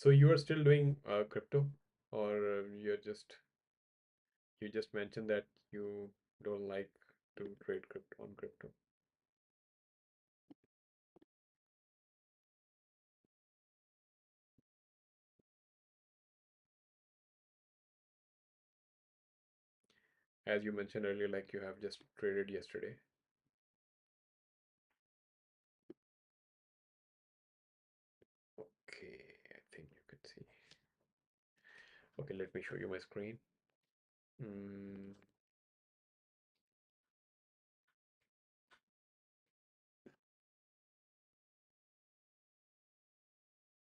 So you are still doing crypto, or you just mentioned that you don't like to trade crypto on crypto. As you mentioned earlier, like you have just traded yesterday. Okay, I think you could see. Okay, let me show you my screen. Mm,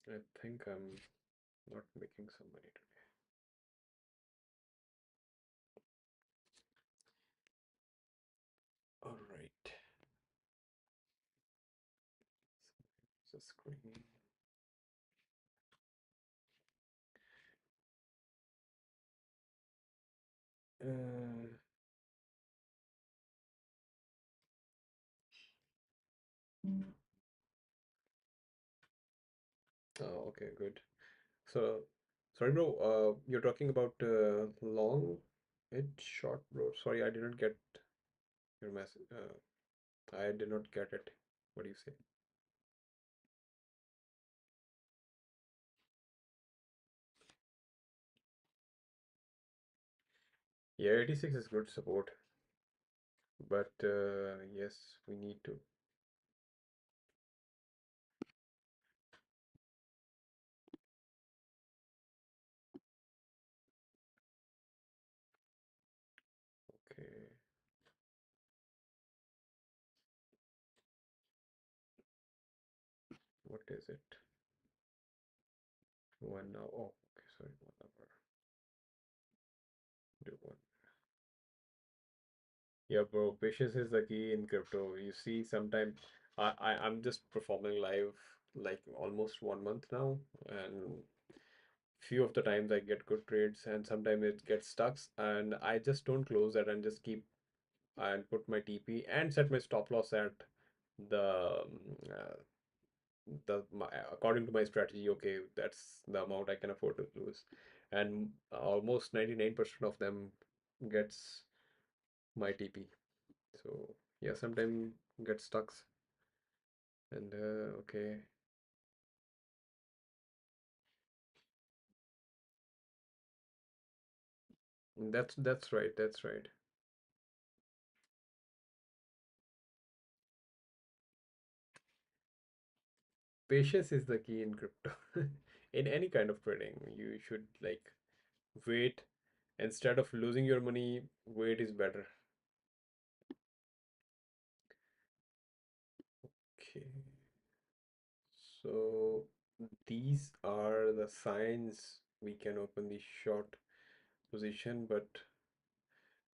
I think I'm not making some money today. All right, so the screen. Uh, oh, okay, good. So, sorry, bro. You're talking about long, it short, bro. Sorry, I didn't get your message. I did not get it. What do you say? Yeah, 86 is good support, but yes, we need to. Okay, what is it? 1 hour. Oh, okay, sorry, 1 hour. Do one. Yeah, bro, patience is the key in crypto. You see, sometimes I'm just performing live like almost 1 month now, and few of the times I get good trades, and sometimes it gets stuck, and I just don't close that and just keep and put my TP and set my stop loss at the according to my strategy. Okay, that's the amount I can afford to lose, and almost 99% of them gets my TP. So yeah, sometimes get stuck, and okay, that's right, that's right. Patience is the key in crypto. In any kind of trading, you should like wait instead of losing your money. Wait is better. Okay, so these are the signs we can open the short position, but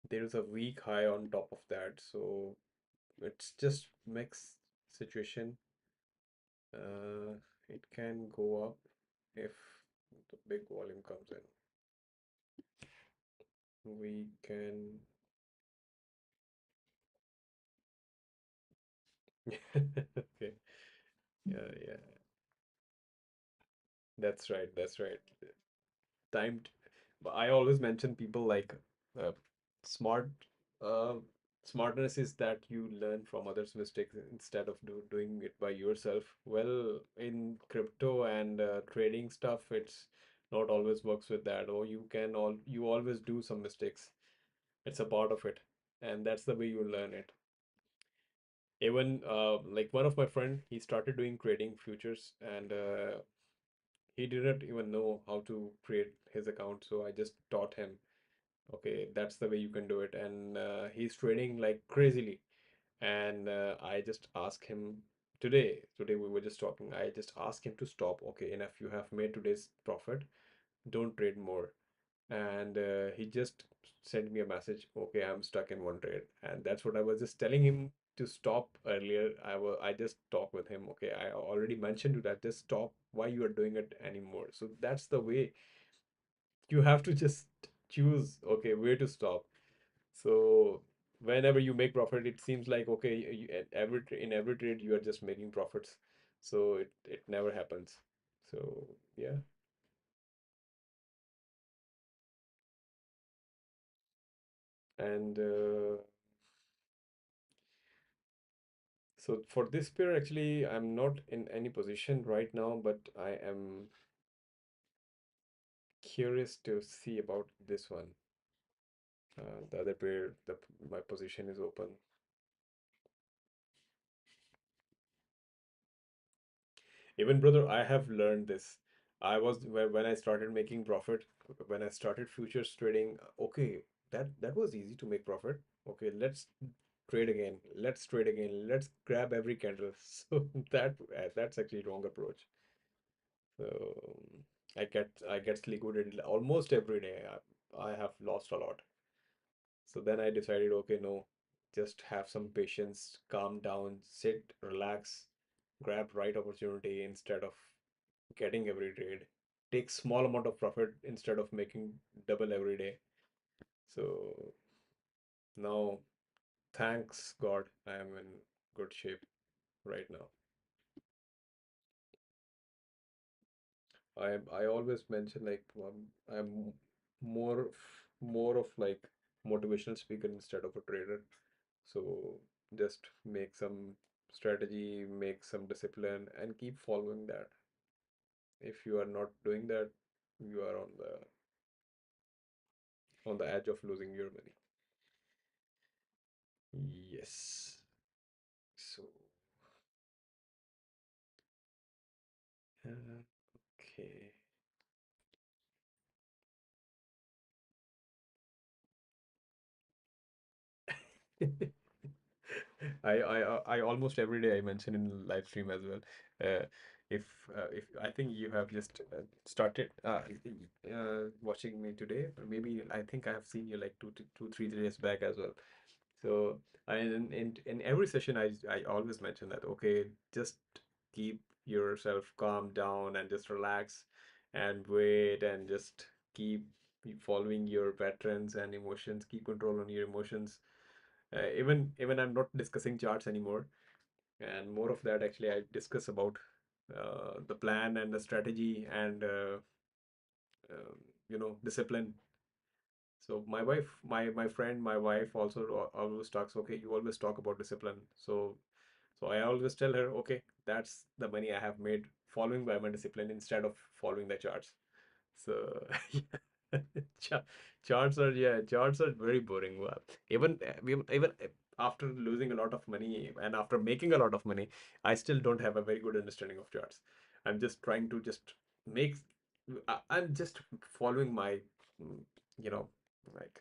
there's a weak high on top of that, so it's just mixed situation. uh, it can go up if the big volume comes in. We can. Okay, yeah, yeah, that's right, that's right. Timed. But I always mention people like uh, smart uh, smartness is that you learn from others' mistakes instead of doing it by yourself. Well, in crypto and trading stuff, it's not always works with that. Or you always do some mistakes. It's a part of it, and that's the way you learn it. Even like one of my friend, he started doing trading futures, and he didn't even know how to create his account. So I just taught him, okay, that's the way you can do it, and he's trading like crazily. And I just asked him today we were just talking. I just asked him to stop. Okay, enough, you have made today's profit, don't trade more. And he just sent me a message, okay, I'm stuck in one trade. And that's what I was just telling him to stop earlier. I just talked with him, okay, I already mentioned to that, just stop, why you are doing it anymore. So that's the way you have to just choose, okay, where to stop. So whenever you make profit, it seems like, okay, at in every trade you are just making profits. So it never happens. So yeah. And so for this pair, actually, I'm not in any position right now, but I am curious to see about this one. The other pair, my position is open. Even brother, I have learned this. I was when I started making profit, when I started futures trading, okay, that was easy to make profit. Okay, let's trade again. Let's trade again. Let's grab every candle. So that's actually wrong approach. So I get liquidated almost every day. I have lost a lot. So then I decided, okay, no, just have some patience, calm down, sit, relax, grab right opportunity instead of getting every trade. Take small amount of profit instead of making double every day. So now, thanks God, I am in good shape right now. I always mention like I'm more of like motivational speaker instead of a trader. So just make some strategy, make some discipline, and keep following that. If you are not doing that, you are on the edge of losing your money. Yes. So, okay. I almost every day I mention in live stream as well. Uh, if I think you have just started watching me today, or maybe I think I have seen you like 3 days back as well. So in every session I always mention that okay, just keep yourself calm down and just relax and wait and just keep following your patterns and emotions, keep control on your emotions. Even I'm not discussing charts anymore, and more of that actually I discuss about the plan and the strategy and um, discipline. So my wife, my friend, my wife also always talks. Okay, you always talk about discipline. So I always tell her, okay, that's the money I have made following by my discipline instead of following the charts. So cha- charts are very boring. Well, even after losing a lot of money and after making a lot of money, I still don't have a very good understanding of charts. I'm just trying to just make. I'm just following my, mm, you know, like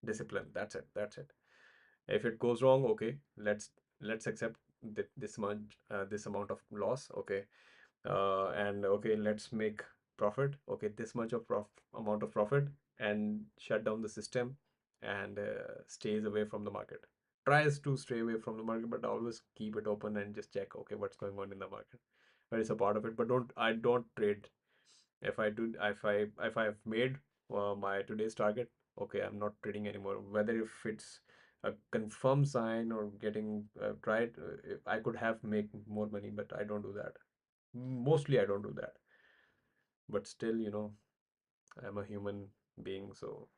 discipline. That's it. That's it. If it goes wrong, okay, let's accept this amount of loss. Okay, and okay, let's make profit. Okay, this much of amount of profit, and shut down the system and stays away from the market. Tries to stay away from the market, but always keep it open and just check okay what's going on in the market. But it's a part of it. But don't trade. If I have made my today's target, okay, I'm not trading anymore. Whether if it's a confirmed sign or getting tried, I could have make more money, but I don't do that. Mostly I don't do that. But still, I'm a human being, so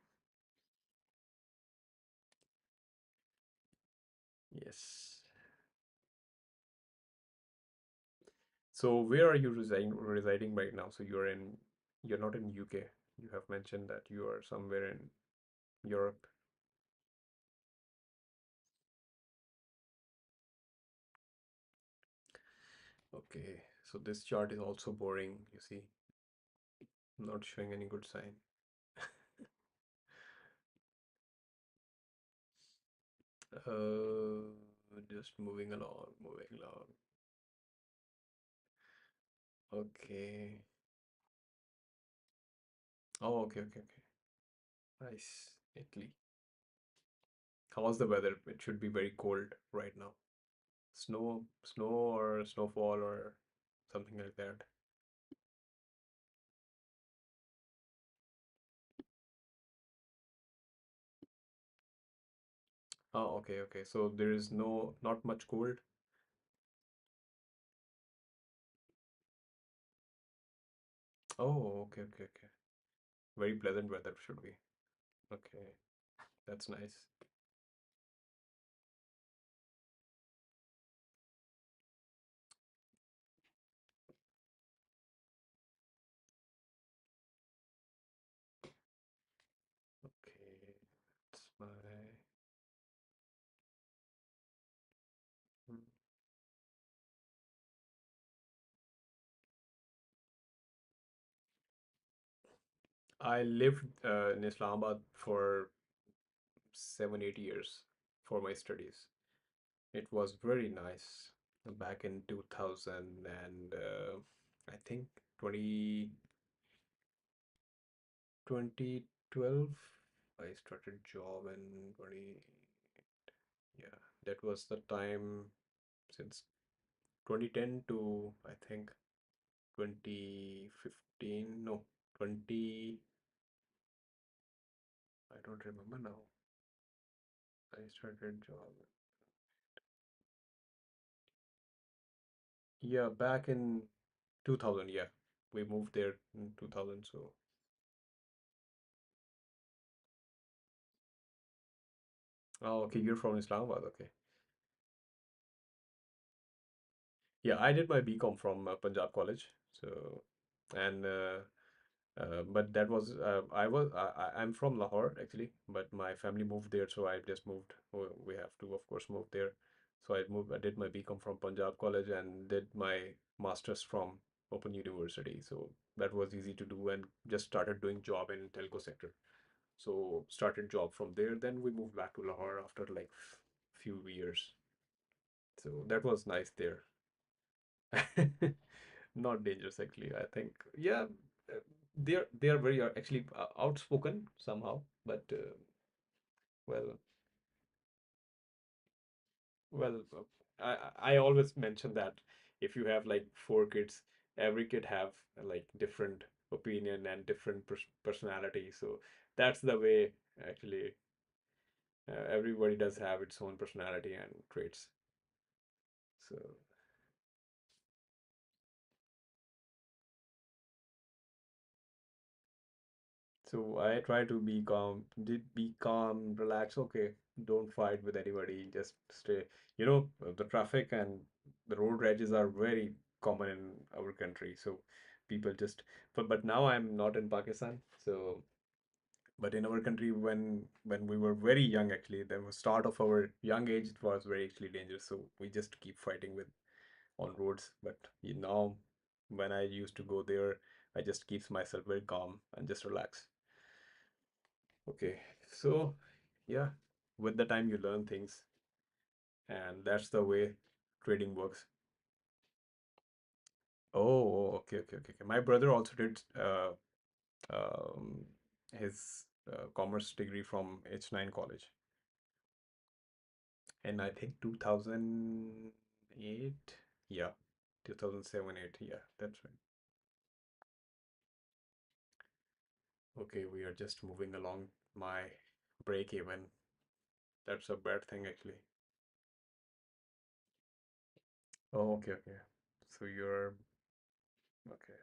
yes. So where are you residing right now? So you're not in UK. You have mentioned that you are somewhere in Europe. Okay. So this chart is also boring, you see, not showing any good sign. Uh, just moving along, moving along. Okay. Oh, okay, okay, okay. Nice. Italy. How's the weather? It should be very cold right now. Snow or snowfall or something like that. Oh, okay, okay. So there is not much cold. Oh, okay, okay, okay. Very pleasant weather should be. Okay. That's nice. Okay, that's my. Hmm. I lived in Islamabad for 7, 8 years for my studies. It was very nice back in 2000 and I think 20, 2012. I started job in 20. Yeah, that was the time since 2010 to I think 2015. No, 20. I don't remember now. I started job. Yeah, back in 2000. Yeah, we moved there in 2000. So, oh, okay, you're from Islamabad. Okay. Yeah, I did my BCom from Punjab College. So, and but that was I'm from Lahore actually, but my family moved there, so I just moved. We have to, of course, move there. So I moved. I did my BCom from Punjab College and did my masters from Open University. So that was easy to do, and just started doing job in telco sector. So started job from there. Then we moved back to Lahore after like few years. So that was nice there. Not dangerous actually. I think yeah, they are very actually outspoken somehow, but well well I always mention that if you have like 4 kids, every kid have like different opinion and different personality. So that's the way actually everybody does have its own personality and traits. So. So I try to be calm, be calm, relax. Okay, don't fight with anybody. Just stay. The traffic and the road rages are very common in our country. So people just, but now I'm not in Pakistan. So, but in our country, when we were very young, actually, the start of our young age, it was very actually dangerous. So we just keep fighting with on roads. But now, when I used to go there, I just keeps myself very calm and just relax. Okay, so yeah, with the time you learn things, and that's the way trading works. Oh, okay, okay, okay, okay. My brother also did um, his commerce degree from H9 College, and I think 2008. Yeah, 2007, 8. Yeah, that's right. Okay, we are just moving along my break even. That's a bad thing, actually. Oh, okay, okay. So you're okay.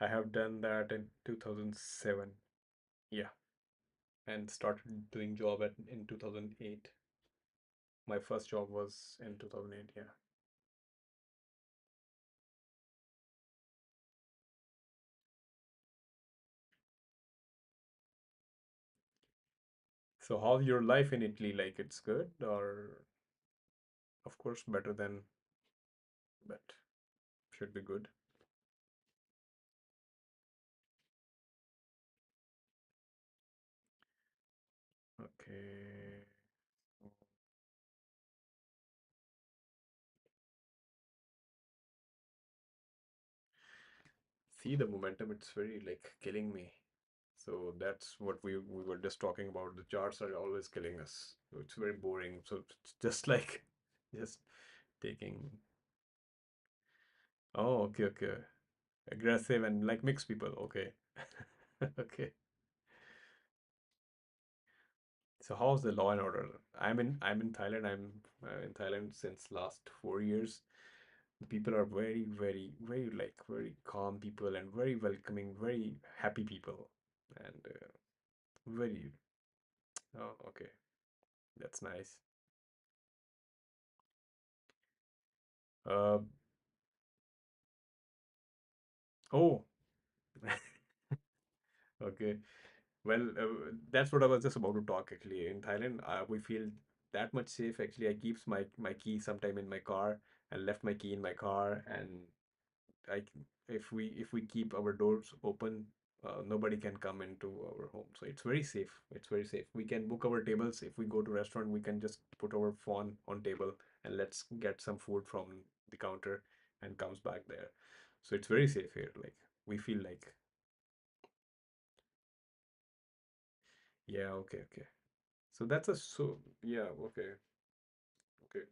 I have done that in 2007. Yeah, and started doing job in 2008. My first job was in 2008. Yeah. So how's your life in Italy? Like it's good or of course better than, but should be good. Okay. See the momentum, it's very like killing me. So that's what we were just talking about. The charts are always killing us. So it's very boring. So it's just like just taking. Oh, okay, okay. Aggressive and like mixed people. Okay. Okay. So how's the law and order? I'm in Thailand. I'm in Thailand since last 4 years. The people are very, very, very like very calm people and very welcoming, very happy people, and very Oh, okay. That's nice. Uh, oh, okay. Well, that's what I was just about to talk actually. In Thailand, we feel that much safe. Actually, I keeps my key sometime in my car and left my key in my car, and I if we keep our doors open, nobody can come into our home. So it's very safe. It's very safe. We can book our tables. If we go to restaurant, we can just put our phone on table and let's get some food from the counter and comes back there. So it's very safe here. Like we feel like, yeah, okay, okay. So that's a so yeah, okay, okay.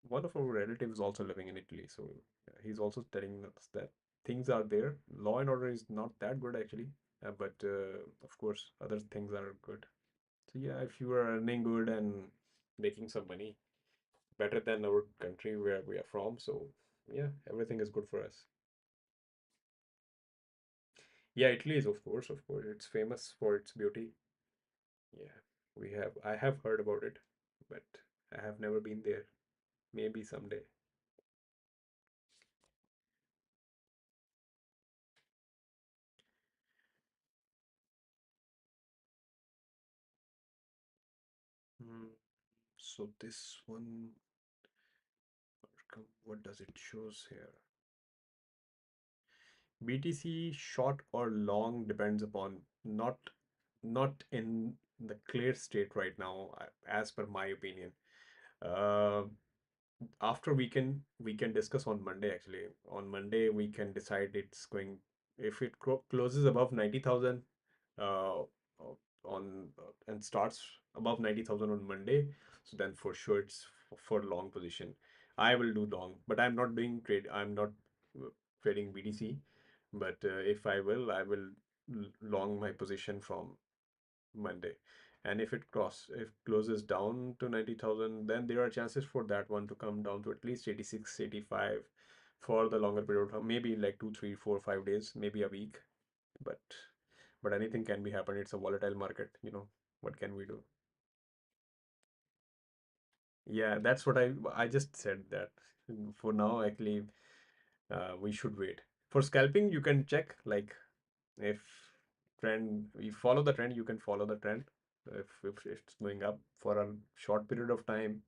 One of our relatives is also living in Italy, so yeah, he's also telling us that things are there. Law and order is not that good actually, but of course other things are good. So yeah, if you are earning good and making some money, better than our country where we are from, so yeah, everything is good for us. Yeah, Italy is of course, it's famous for its beauty. Yeah, I have heard about it, but I have never been there. Maybe someday. Hmm. So this one, what does it shows here? BTC short or long depends upon not in the clear state right now, as per my opinion. Uh, After we can discuss on Monday actually. On Monday we can decide it's going if it closes above 90,000 uh on and starts above 90,000 on Monday, so then for sure it's for long position. I will do long, but I'm not uh, trading BTC, but if I will long my position from Monday. And if closes down to 90,000, then there are chances for that one to come down to at least 86, 85 for the longer period of time, maybe like 2, 3, 4, 5 days, maybe a week. But anything can be happen. It's a volatile market, you know. What can we do? Yeah, that's what I just said that for now, actually, we should wait. For scalping, you can check like if you follow the trend, you can follow the trend. If it's going up for a short period of time,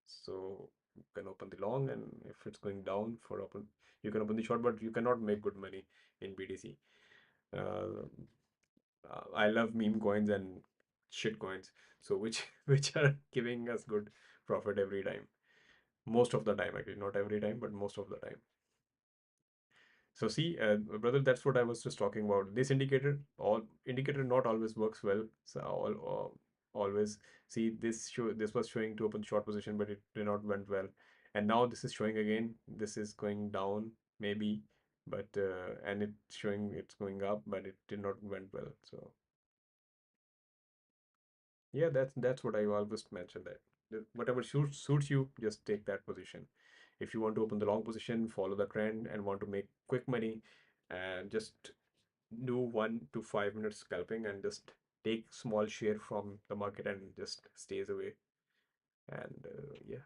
so you can open the long, and if it's going down for open, you can open the short, but you cannot make good money in BTC. Uh, I love meme coins and shit coins, so which which are giving us good profit every time. Most of the time, actually, not every time, but most of the time. So see, brother, that's what I was just talking about. This indicator not always works well. So always see this was showing to open short position, but it did not went well. And now this is showing again. This is going down maybe, but and it's showing it's going up, but it did not went well. So yeah, that's what I always mentioned that whatever suits you, just take that position. If you want to open the long position, follow the trend, and want to make quick money, and just do 1 to 5 minutes scalping and just take small share from the market and just stays away. And yeah,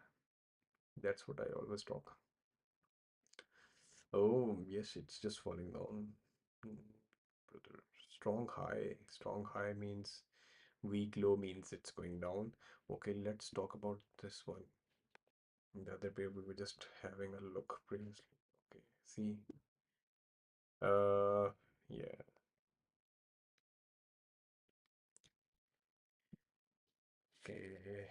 that's what I always talk. Oh yes, it's just falling down. Hmm, brother. Strong high means weak low means it's going down. Okay, let's talk about this one. The other way we were just having a look previously. Okay, see. Yeah. Okay.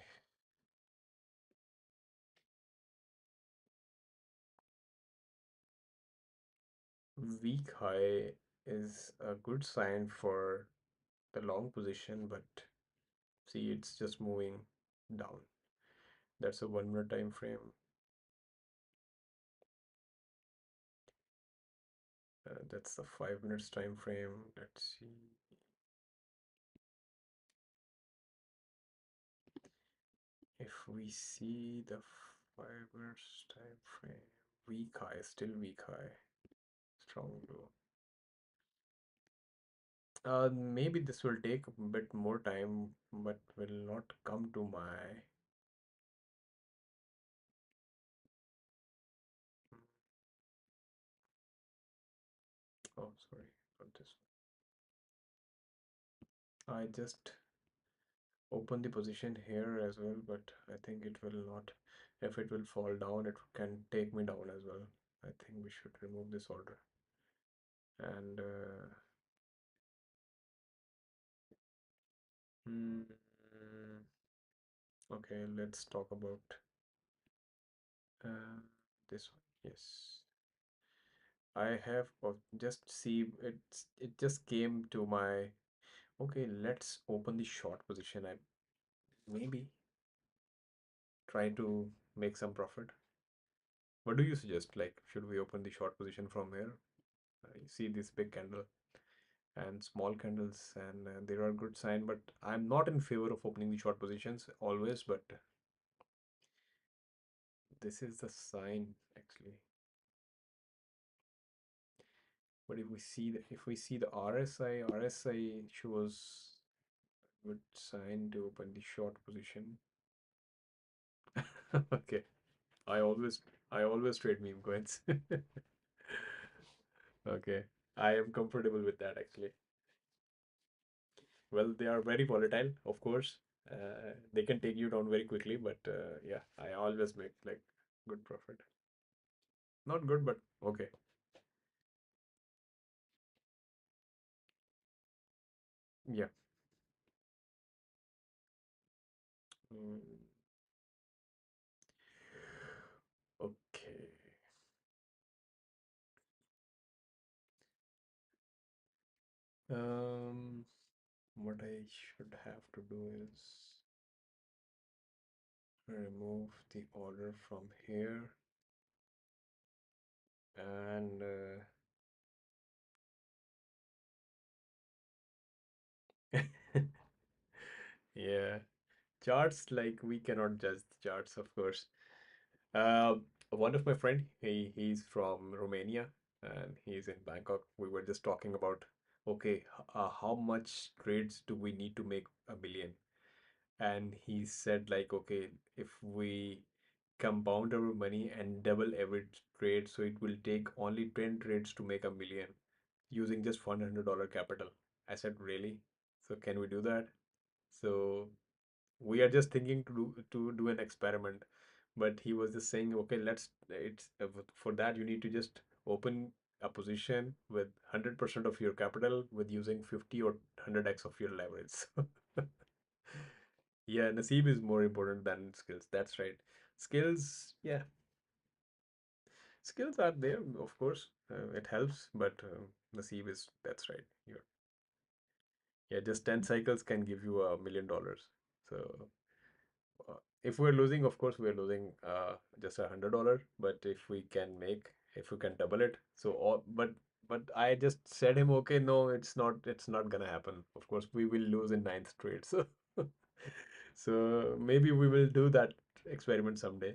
Weak high is a good sign for the long position, but see, it's just moving down. That's a 1 minute time frame. That's the 5 minutes time frame. Let's see. If we see the 5 minutes time frame, weak high, still weak high, strong low. Maybe this will take a bit more time, but will not come to my. Oh, sorry, not this one. I just open the position here as well, but I think it will not. If it will fall down, it can take me down as well. I think we should remove this order. And mm, okay, let's talk about uh, this one. Yes, I have just see it just came to my. Okay, let's open the short position and maybe try to make some profit. What do you suggest? Like, should we open the short position from here? You see this big candle and small candles, and there are good sign, but I'm not in favor of opening the short positions always, but this is the sign actually. But if we see the RSI shows good sign to open the short position. Okay. I always I always trade meme coins. Okay. I am comfortable with that actually. Well, they are very volatile, of course. They can take you down very quickly, but yeah, I always make like good profit. Not good, but okay. Yeah. Mm, okay. What I should have to do is remove the order from here and yeah, charts like we cannot judge the charts, of course. Uh, One of my friend, he's from Romania and he's in Bangkok. We were just talking about, okay, how much trades do we need to make a million? And he said like, okay, if we compound our money and double every trade, so it will take only 10 trades to make a million using just $100 capital. I said, really? So can we do that? So we are just thinking to do an experiment, but he was just saying, okay, let's it's for that you need to just open a position with 100% of your capital with using 50 or 100x of your leverage. Yeah, Naseeb is more important than skills. That's right. Skills, yeah, skills are there, of course. It helps, but Naseeb is that's right. Yeah, just 10 cycles can give you $1 million. So if we're losing, of course, we're losing just $100. But if we can double it, so all, but I just said him, okay, no, it's not gonna happen. Of course, we will lose in ninth trade. So, so maybe we will do that experiment someday.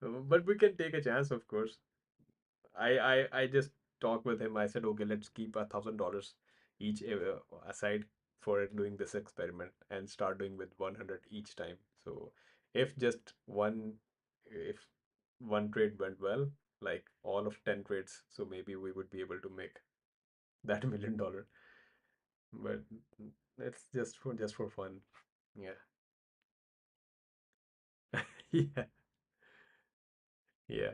But we can take a chance, of course. I just talked with him. I said, okay, let's keep $1,000 each aside for doing this experiment and start doing with 100 each time. So if just if one trade went well, like all of 10 trades, so maybe we would be able to make that $1 million. But it's just for fun. Yeah. Yeah. Yeah.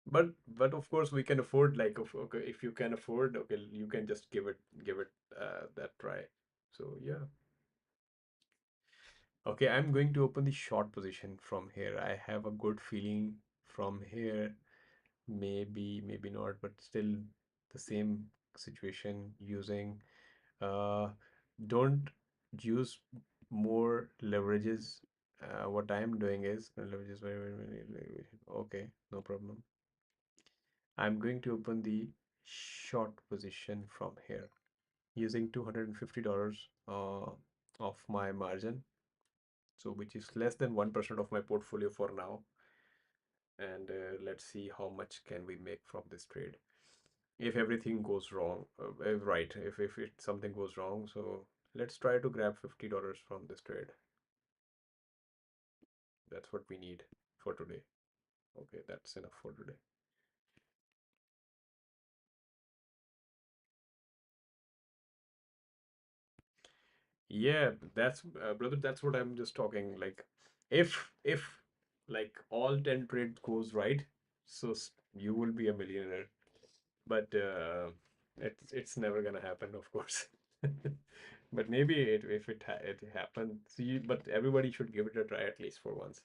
But of course we can afford like okay, if you can afford, okay, you can just give it that try. So yeah. Okay, I'm going to open the short position from here. I have a good feeling from here. Maybe not, but still the same situation using don't use more leverages. What I'm doing is leverages okay, no problem. I'm going to open the short position from here using $250 of my margin, so which is less than 1% of my portfolio for now. and let's see how much can we make from this trade. If everything goes wrong, right, if something goes wrong, so let's try to grab $50 from this trade. That's what we need for today. Okay, that's enough for today. Yeah, that's brother, that's what I'm just talking. Like, if like all 10 trades goes right, so you will be a millionaire. But it's never gonna happen, of course. But maybe if it happens, see, but everybody should give it a try at least for once.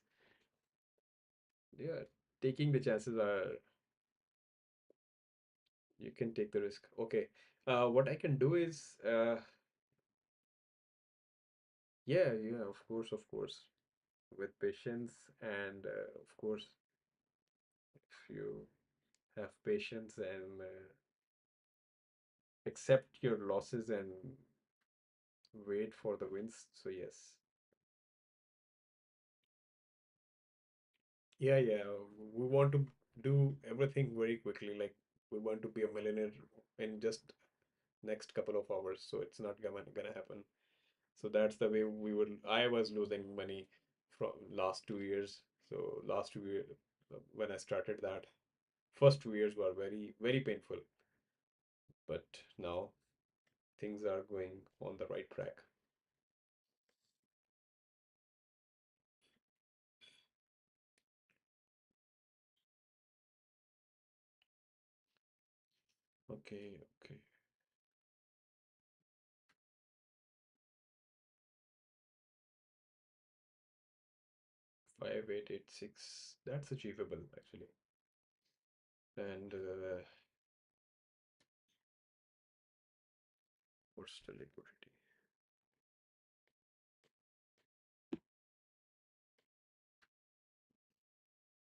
Yeah, taking the chances are you can take the risk. Okay. What I can do is yeah, yeah, of course, of course. With patience and of course, if you have patience and accept your losses and wait for the wins. So yes. Yeah, yeah. We want to do everything very quickly. Like we want to be a millionaire in just next couple of hours. So it's not gonna happen. So that's the way we were. I was losing money from last 2 years. So last 2 years when I started that, first 2 years were very painful. But now things are going on the right track. Okay, okay. 5886. That's achievable actually. And what's the liquidity?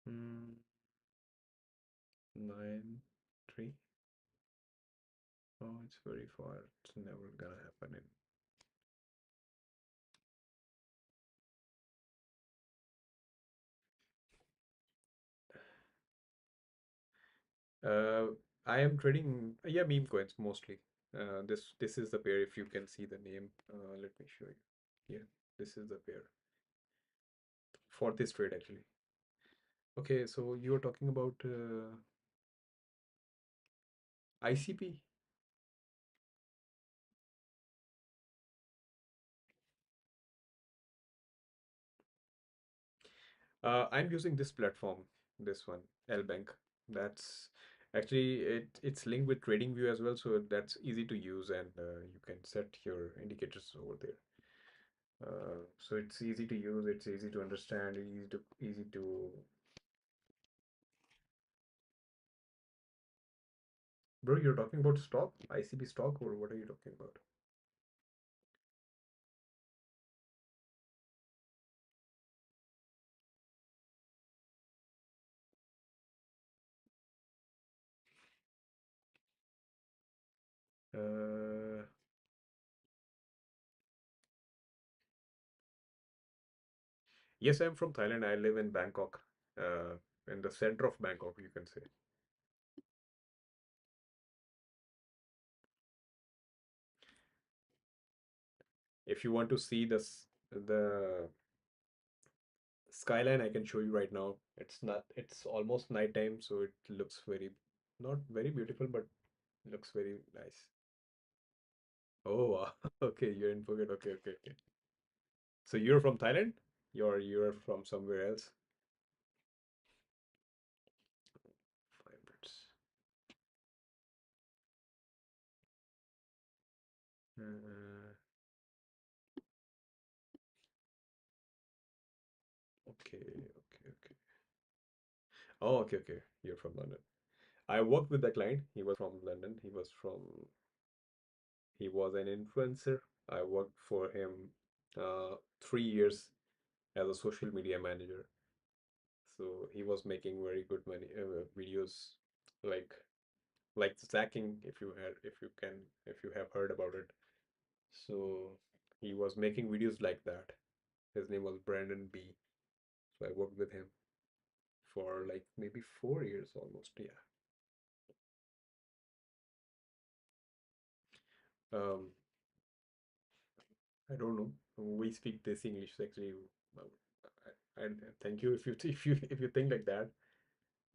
Hmm, 9 3. Oh, it's very far. It's never gonna happen in. Uh, I am trading, yeah, meme coins mostly. This is the pair. If you can see the name, let me show you. Yeah, this is the pair for this trade actually. Okay, so you're talking about ICP. I'm using this platform, this one, Lbank. That's actually it's linked with TradingView as well, so that's easy to use and you can set your indicators over there. So it's easy to use, it's easy to understand, easy to. Bro, you're talking about stock, ICP stock, or what are you talking about? Uh, yes, I'm from Thailand. I live in Bangkok, in the center of Bangkok, you can say. If you want to see the skyline, I can show you right now. It's almost nighttime, so it looks very, not very beautiful, but looks very nice. Oh, wow. Okay, you're in Phuket. Okay, okay, okay. So you're from Thailand? You're from somewhere else? 5 minutes. Uh, okay, okay, okay. Oh, okay, okay. You're from London. I worked with the client. He was from London. He was an influencer. I worked for him 3 years as a social media manager. So he was making very good money videos like like Zacking, if you have heard about it. So he was making videos like that. His name was Brandon B. So I worked with him. for like maybe 4 years almost. Yeah. Um, I don't know. We speak this English actually. uh, I thank you if you if you think like that.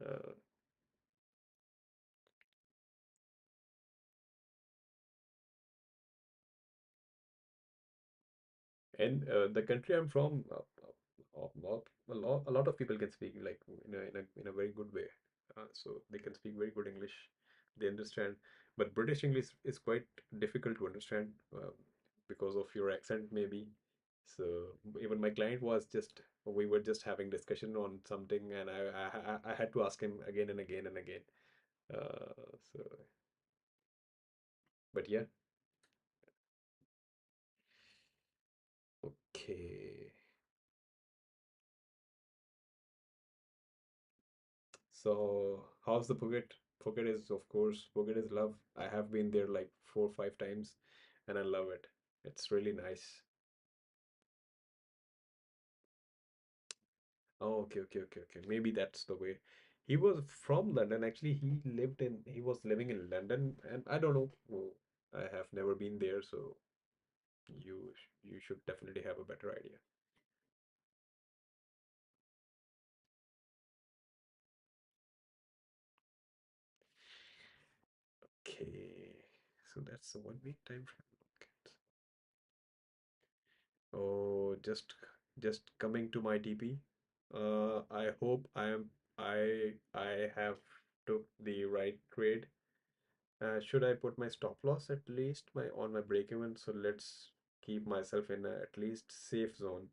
Uh, and the country I'm from, a lot of people can speak like in a very good way. So they can speak very good English. They understand, but British English is quite difficult to understand because of your accent maybe. So even my client was just we were just having discussion on something, and I had to ask him again and again and again. So, but yeah, okay. So how's the Phuket? Phuket is, of course, Phuket is love. I have been there like 4 or 5 times, and I love it. It's really nice. Oh, okay, okay, okay, okay. Maybe that's the way. He was from London. Actually, he was living in London, and I don't know. Well, I have never been there, so you should definitely have a better idea. Okay, so that's the 1 week time frame. Okay. Oh, just coming to my TP. I hope I have took the right trade. Should I put my stop loss at least my on my break even? So let's keep myself in a at least safe zone.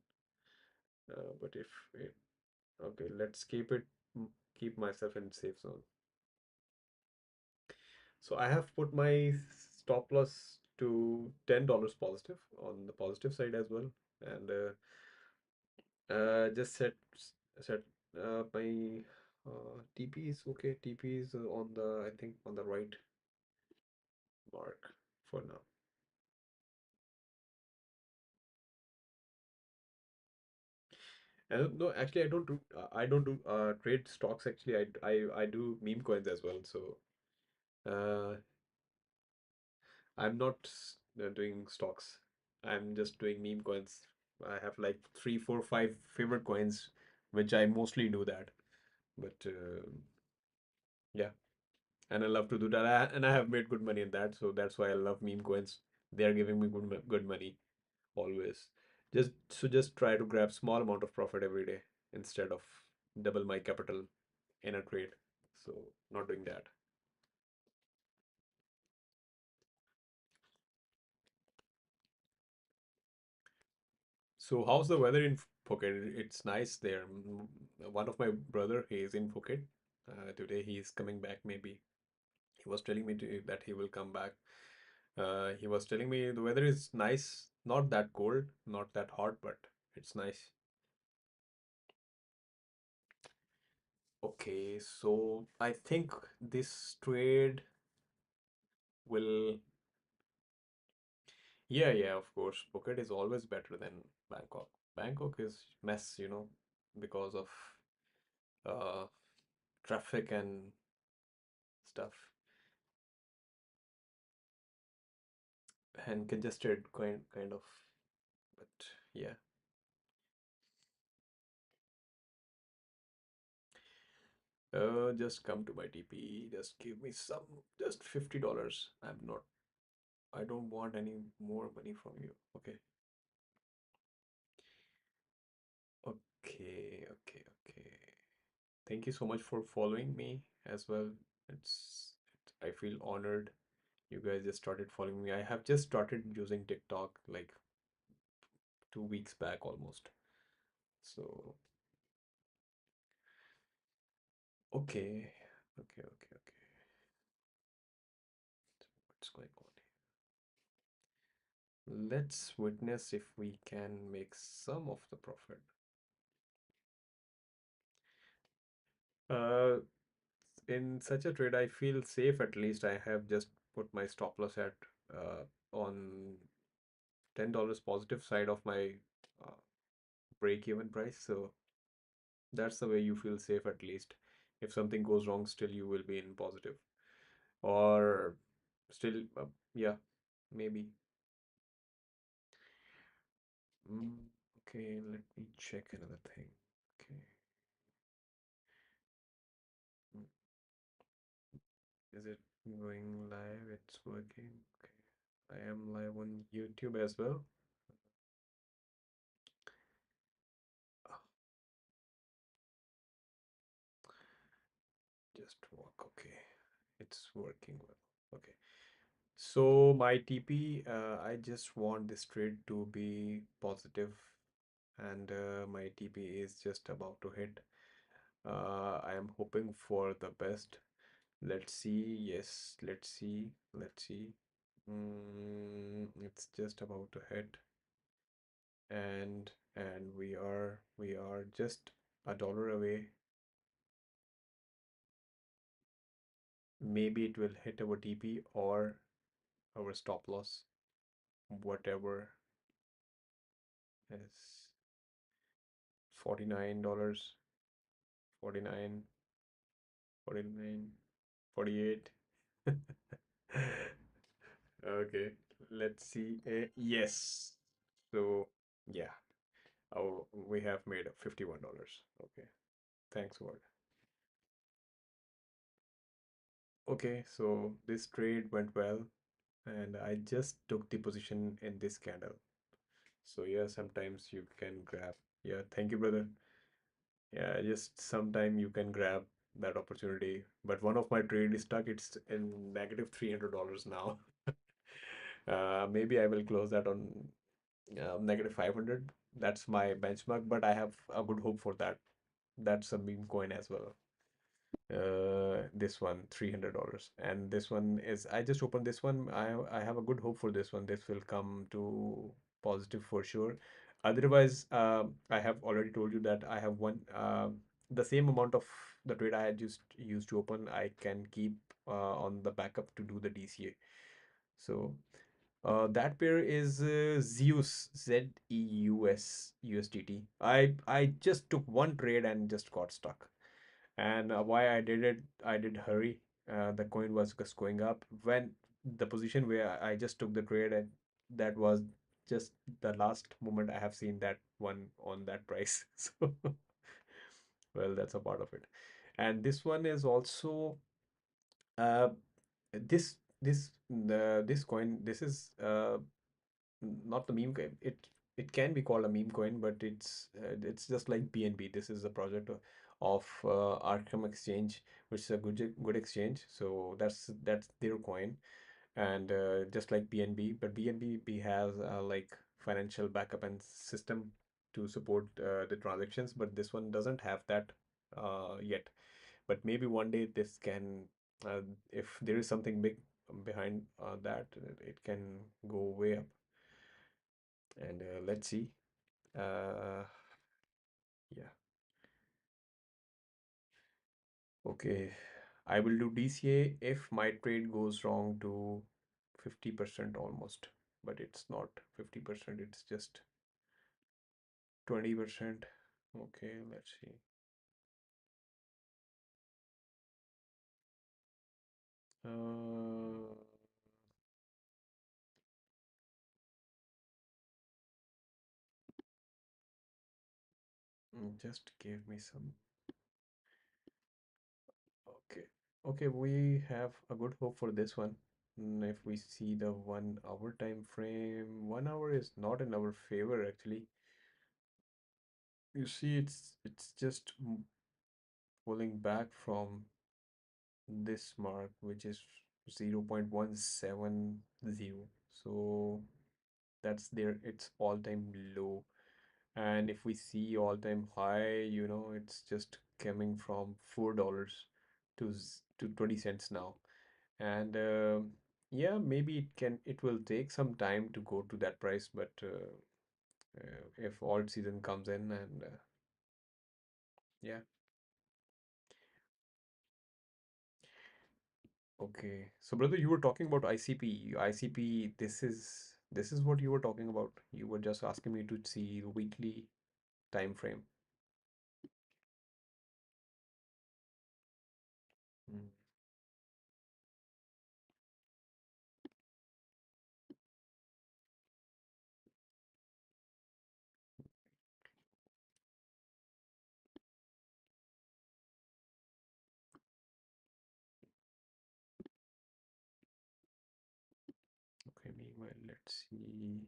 But if it, okay, let's keep myself in safe zone. So I have put my stop loss to $10 positive on the positive side as well, and just set my TP is okay. TP is on the I think on the right mark for now. And no, actually, I don't do trade stocks. Actually, I do meme coins as well. So uh, I'm not doing stocks. I'm just doing meme coins. I have like three, four, five favorite coins, which I mostly do that. But yeah, and I love to do that. And I have made good money in that, so that's why I love meme coins. They are giving me good money always. Just try to grab small amount of profit every day instead of double my capital in a trade. So not doing that. So how's the weather in Phuket? It's nice there. One of my brother, he is in Phuket. Today he is coming back maybe. He was telling me that he will come back. He was telling me the weather is nice, not that cold, not that hot, but it's nice. Okay, so I think this trade will, yeah, yeah, of course. Phuket is always better than Bangkok. Bangkok is mess, because of uh traffic and stuff and congested kind of. But yeah, just come to my TP. Just give me just $50. I don't want any more money from you. Okay. Okay, okay, okay. Thank you so much for following me as well. I feel honored. You guys just started following me. I have just started using TikTok like 2 weeks back almost. So, okay, okay, okay, okay. What's going on here? Let's witness if we can make some of the profit. Uh, in such a trade, I feel safe at least. I have just put my stop loss at on $10 positive side of my uh, break even price. So That's the way you feel safe at least. If something goes wrong, still you will be in positive. Or still, yeah, maybe. Mm, okay, let me check another thing. Okay. Mm, is it going live? It's working. Okay. I am live on YouTube as well. Ah, just walk. Okay. It's working well. Okay. So my TP, I just want this trade to be positive, and my TP is just about to hit. I am hoping for the best. Let's see. Yes, let's see. Let's see. It's just about to hit, and we are just $1 away. Maybe it will hit our TP or our stop loss, whatever is $49, 49, 49, 48. Okay, let's see. Yes. So yeah, oh, we have made $51. Okay, thanks, Ward. Okay, so this trade went well, and I just took the position in this candle. So yeah, sometimes you can grab. Yeah, thank you, brother. Yeah, just sometime you can grab that opportunity. But one of my trade is stuck. It's in negative $300 now. Maybe I will close that on negative 500. That's my benchmark, but I have a good hope for that. That's a meme coin as well. This one $300, and this one is, I just opened this one. I have a good hope for this one. This will come to positive for sure. Otherwise, I have already told you that I have one the same amount of the trade I had just used to open. I can keep on the backup to do the DCA. So that pair is Zeus, Zeus USDT. I just took one trade and just got stuck. And why I did it, I did hurry. The coin was just going up. When the position where I just took the trade, and that was just the last moment I have seen that one on that price. So, well, that's a part of it. And this one is also uh, this coin. This is not the meme coin. It can be called a meme coin, but it's just like BNB. This is a project of Arkham Exchange, which is a good exchange. So that's their coin, and just like BNB, but BNB has like financial backup and system to support the transactions, but this one doesn't have that yet. But maybe one day this can, uh, if there is something big behind that, it can go way up. And let's see. Uh, yeah. Okay. I will do DCA if my trade goes wrong to 50% almost. But it's not 50%, it's just 20%. Okay, let's see. Uh, just give me some. Okay. Okay, we have a good hope for this one. If we see the 1 hour time frame, 1 hour is not in our favor actually. You see, it's just pulling back from this mark, which is 0.170. So that's their its all-time low. And if we see all-time high, it's just coming from $4 to 20 cents now. And yeah, maybe it will take some time to go to that price, but if alt season comes in, and yeah. Okay. So brother, you were talking about ICP. ICP, this is what you were talking about. You were just asking me to see the weekly time frame. let's see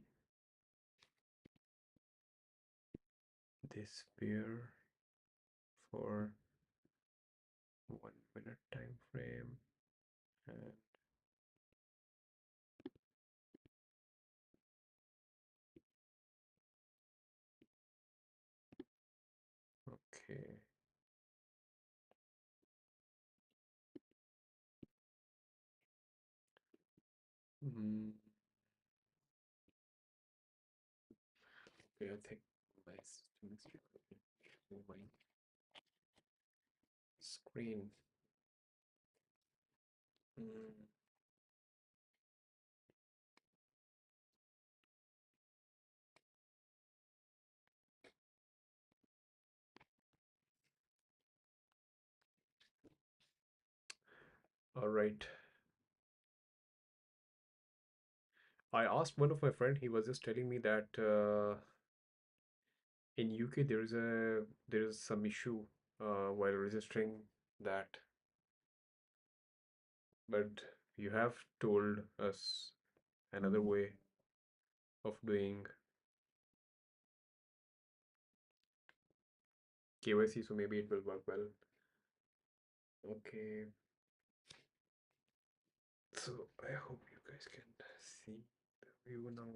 this pair for 1 minute time frame. And okay. Mm, okay, I think my system is recording my screen. Mm, all right. I asked one of my friend. He was just telling me that in UK there is some issue while registering that, but you have told us another way of doing KYC, so maybe it will work well. Okay, so I hope you guys can see the view now.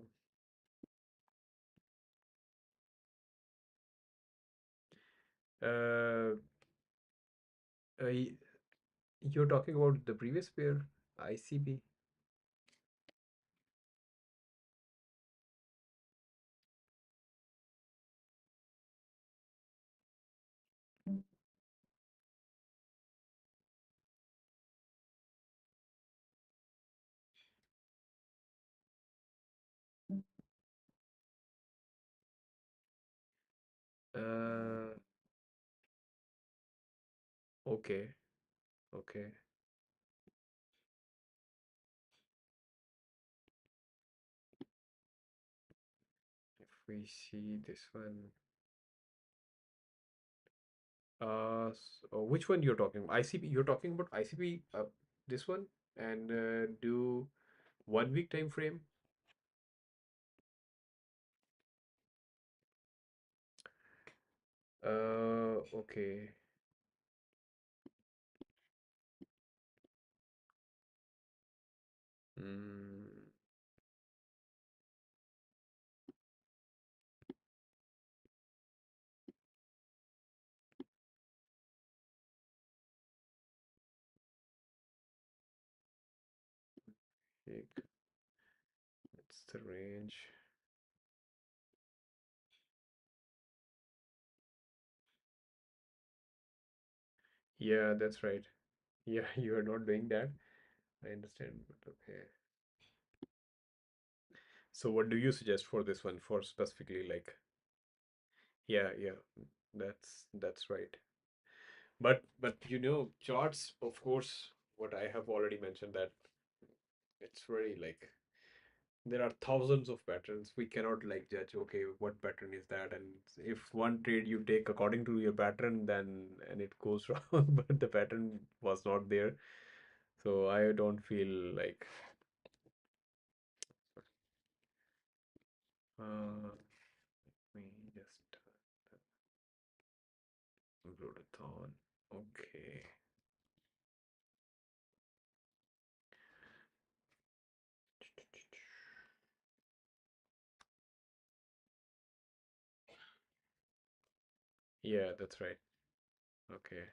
Uh, you're talking about the previous pair, ICB. Uh, okay, okay. If we see this one, which one you're talking about? ICP, you're talking about ICP, this one, and do 1 week time frame. Okay. Mm, take, that's the range. Yeah, that's right. Yeah, you are not doing that. I understand, but okay. So what do you suggest for this one, for specifically like, yeah, yeah, that's right. But you know, charts, of course, what I have already mentioned that it's very like there are thousands of patterns. We cannot like judge, okay, what pattern is that? And if one trade you take according to your pattern, then and it goes wrong, but the pattern was not there. So I don't feel like let me just upload a thought. Okay. Yeah, that's right. Okay.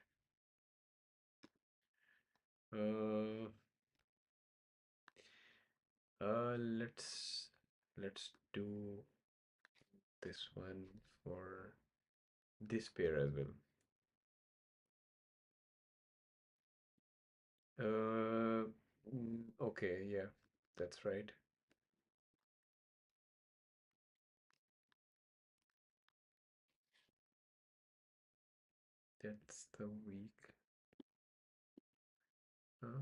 Uh, let's do this one for this pair as well. Okay, yeah, that's right. That's the week. Huh?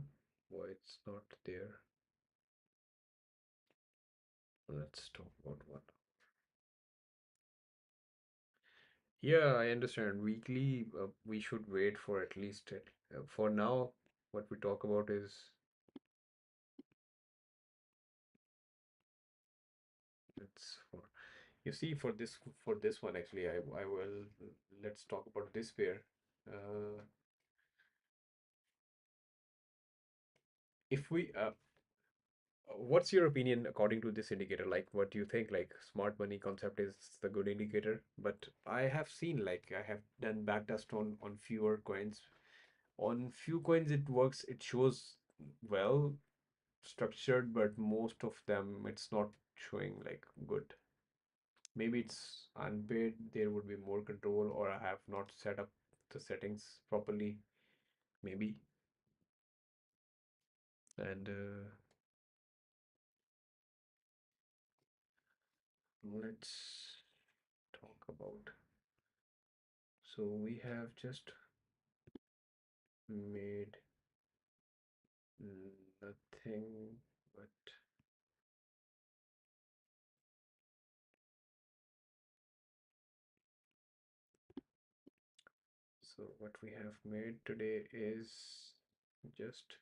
Why it's not there? Let's talk about what. Yeah, I understand. Weekly, we should wait for at least for now. What we talk about is That's for you see for this one actually I will let's talk about this pair. Uh, if we what's your opinion according to this indicator? Like, what do you think? Like, smart money concept is the good indicator, but I have seen like I have done backtest on fewer coins. On few coins it works, it shows well structured, but most of them it's not showing like good. Maybe it's unpaid, there would be more control, or I have not set up the settings properly, maybe. And let's talk about. So we have just made nothing but so what we have made today is just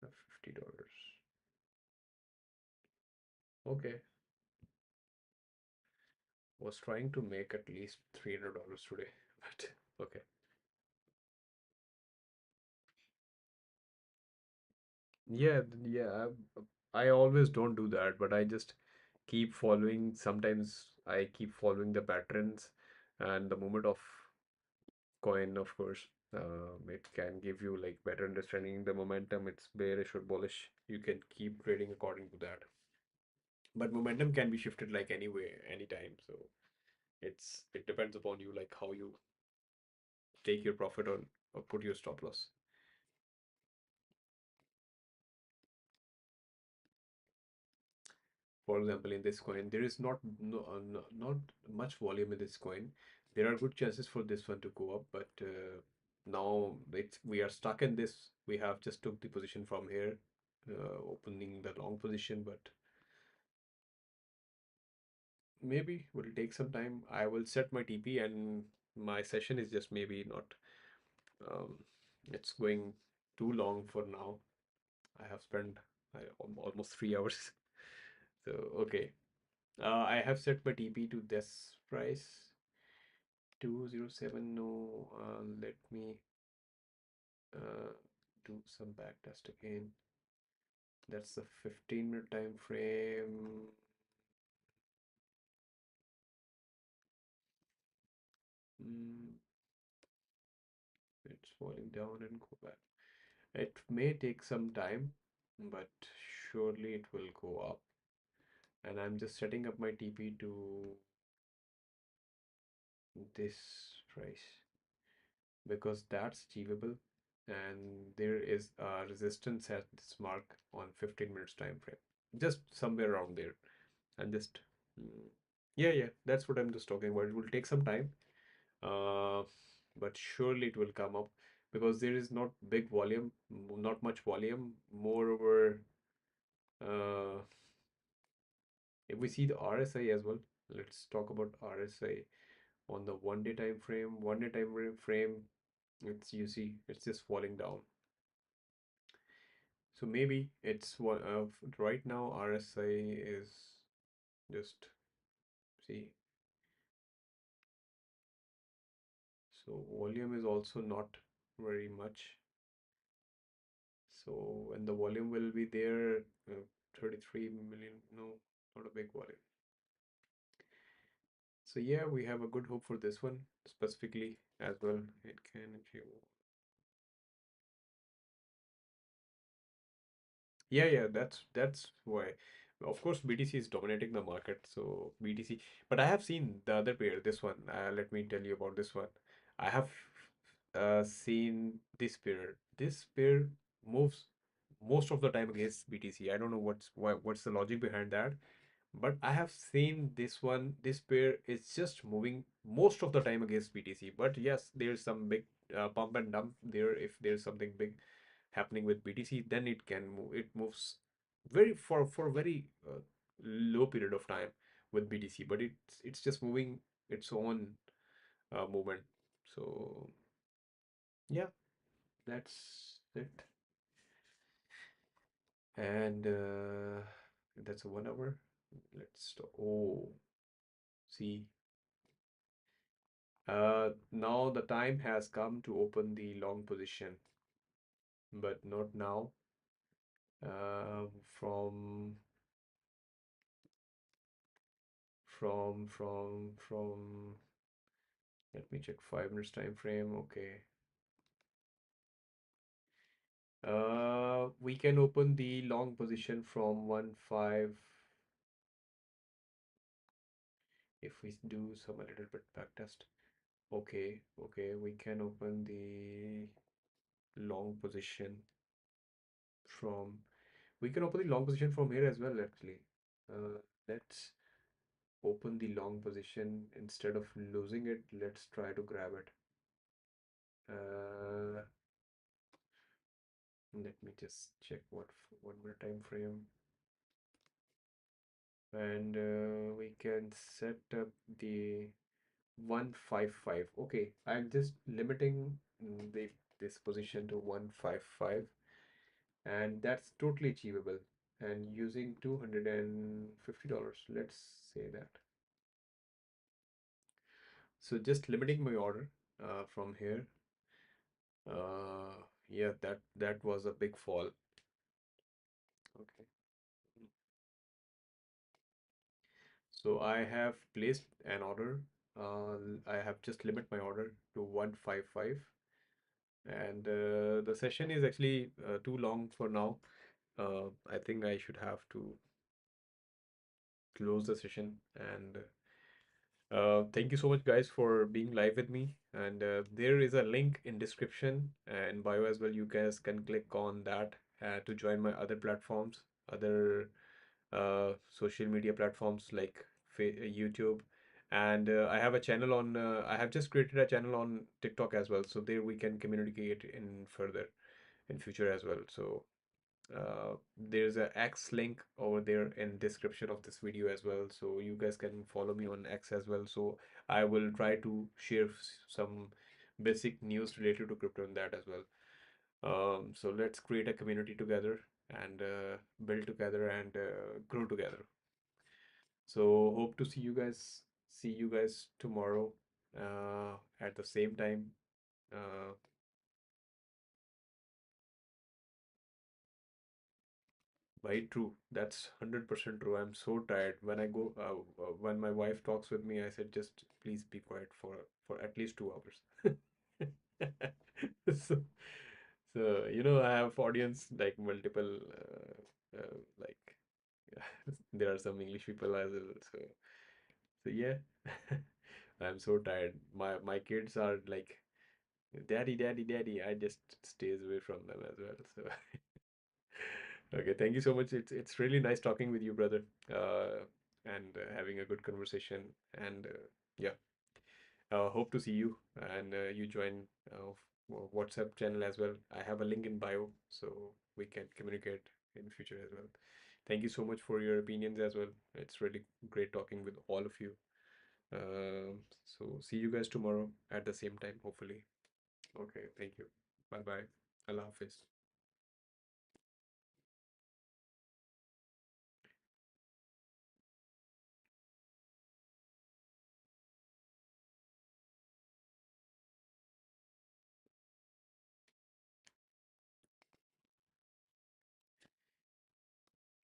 $50. Okay, was trying to make at least $300 today, but okay. Yeah, yeah. I always don't do that, but I just keep following. Sometimes I keep following the patterns, and the movement of coin, of course, it can give you like better understanding the momentum. It's bearish or bullish. You can keep trading according to that. But momentum can be shifted like anyway, anytime. So it depends upon you, like how you take your profit on or put your stop loss. For example, in this coin, there is not much volume in this coin. There are good chances for this one to go up, but now we are stuck in this. We have just took the position from here, opening the long position, but maybe will take some time. I will set my TP and my session is just maybe not. Um, it's going too long for now. I have spent almost 3 hours. So okay. I have set my TP to this price 207. No, let me uh, do some back test again. That's the 15-minute time frame. Mm, it's falling down and go back. It may take some time, but surely it will go up. And I'm just setting up my TP to this price because that's achievable and there is a resistance at this mark on 15 minutes time frame, just somewhere around there. And just mm, yeah, yeah, that's what I'm just talking about. It will take some time, uh but surely it will come up because there is not big volume, not much volume. Moreover, uh if we see the RSI as well, let's talk about RSI on the 1 day time frame. 1 day frame, it's you see it's just falling down. So maybe it's one of right now RSI is just see. So volume is also not very much. So when the volume will be there, 33 million, no, not a big volume. So yeah, we have a good hope for this one specifically as well. It can if you yeah, yeah, that's why. Of course, BTC is dominating the market, so BTC. But I have seen the other pair, this one. Let me tell you about this one. I have seen this pair. This pair moves most of the time against BTC. I don't know what's the logic behind that, but I have seen this one. This pair is just moving most of the time against BTC. But yes, there's some big pump and dump there. If there's something big happening with BTC, then it can move. It moves very for a very low period of time with BTC, but it's just moving its own movement. So yeah, that's it. And that's a 1 hour. Let's stop. Oh, see. Now the time has come to open the long position, but not now. From let me check 5 minutes time frame. Okay. We can open the long position from 1 5 if we do some a little bit back test. Okay, okay, we can open the long position from we can open the long position from here as well actually. Let's open the long position instead of losing it. Let's try to grab it. Uh, Let me just check what 1 minute time frame, and we can set up the 155. Okay, I'm just limiting the this position to 155, and that's totally achievable. And using $250, let's say that. So just limiting my order from here. Yeah, that was a big fall. Okay. So I have placed an order. I have just limit my order to 155, and the session is actually too long for now. I think I should have to close the session. And thank you so much, guys, for being live with me. And there is a link in description and bio as well. You guys can click on that to join my other platforms, other social media platforms like YouTube. And I have a channel on, I have just created a channel on TikTok as well. So there we can communicate in further in future as well. So there's a X link over there in description of this video as well. So you guys can follow me on X as well. So I will try to share some basic news related to crypto in that as well. So let's create a community together and build together and grow together. So hope to see you guys tomorrow at the same time. Uh, very true. That's 100% true. I'm so tired. When my wife talks with me, I said, just please be quiet for at least 2 hours. So, so I have audience like multiple, like there are some English people as well. So yeah, I'm so tired. My kids are like, daddy, daddy, daddy. I just stays away from them as well. So okay, thank you so much. It's really nice talking with you, brother, and having a good conversation. And yeah, hope to see you and you join WhatsApp channel as well. I have a link in bio, so we can communicate in future as well. Thank you so much for your opinions as well. It's really great talking with all of you. So see you guys tomorrow at the same time, hopefully. Okay, thank you. Bye bye. Allah Hafiz.